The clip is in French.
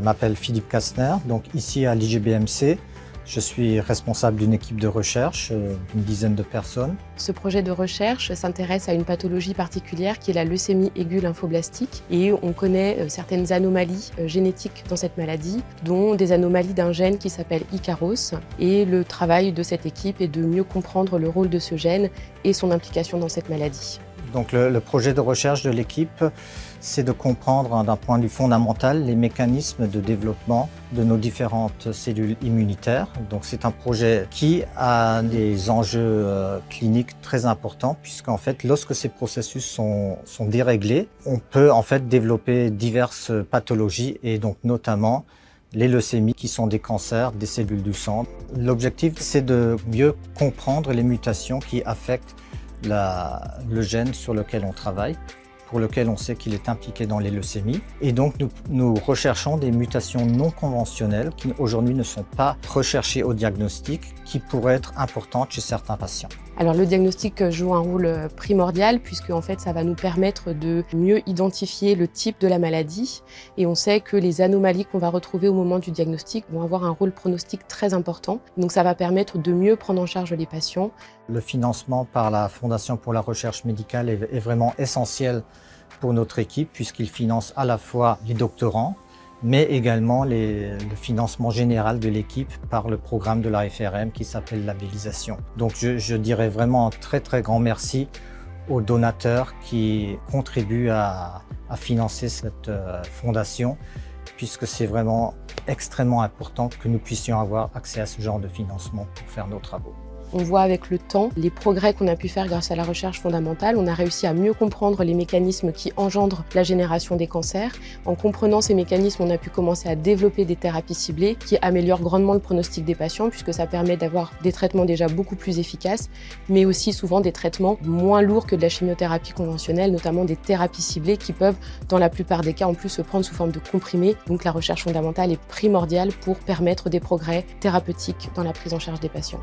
m'appelle Philippe Kastner, donc ici à l'IGBMC. Je suis responsable d'une équipe de recherche d'une dizaine de personnes. Ce projet de recherche s'intéresse à une pathologie particulière qui est la leucémie aiguë lymphoblastique. Et on connaît certaines anomalies génétiques dans cette maladie, dont des anomalies d'un gène qui s'appelle Ikaros. Et le travail de cette équipe est de mieux comprendre le rôle de ce gène et son implication dans cette maladie. Donc le projet de recherche de l'équipe, c'est de comprendre d'un point de vue fondamental les mécanismes de développement de nos différentes cellules immunitaires. Donc c'est un projet qui a des enjeux cliniques très importants puisqu'en fait lorsque ces processus sont déréglés, on peut en fait développer diverses pathologies et donc notamment les leucémies qui sont des cancers des cellules du sang. L'objectif c'est de mieux comprendre les mutations qui affectent le gène sur lequel on travaille, pour lequel on sait qu'il est impliqué dans les leucémies. Et donc nous recherchons des mutations non conventionnelles qui aujourd'hui ne sont pas recherchées au diagnostic, qui pourraient être importantes chez certains patients. Alors le diagnostic joue un rôle primordial puisque en fait ça va nous permettre de mieux identifier le type de la maladie et on sait que les anomalies qu'on va retrouver au moment du diagnostic vont avoir un rôle pronostic très important. Donc ça va permettre de mieux prendre en charge les patients. Le financement par la Fondation pour la recherche médicale est vraiment essentiel pour notre équipe puisqu'il finance à la fois les doctorants mais également le financement général de l'équipe par le programme de la FRM qui s'appelle labellisation. Donc je dirais vraiment un très très grand merci aux donateurs qui contribuent à financer cette fondation puisque c'est vraiment extrêmement important que nous puissions avoir accès à ce genre de financement pour faire nos travaux. On voit avec le temps les progrès qu'on a pu faire grâce à la recherche fondamentale. On a réussi à mieux comprendre les mécanismes qui engendrent la génération des cancers. En comprenant ces mécanismes, on a pu commencer à développer des thérapies ciblées qui améliorent grandement le pronostic des patients puisque ça permet d'avoir des traitements déjà beaucoup plus efficaces, mais aussi souvent des traitements moins lourds que de la chimiothérapie conventionnelle, notamment des thérapies ciblées qui peuvent, dans la plupart des cas, en plus se prendre sous forme de comprimés. Donc la recherche fondamentale est primordiale pour permettre des progrès thérapeutiques dans la prise en charge des patients.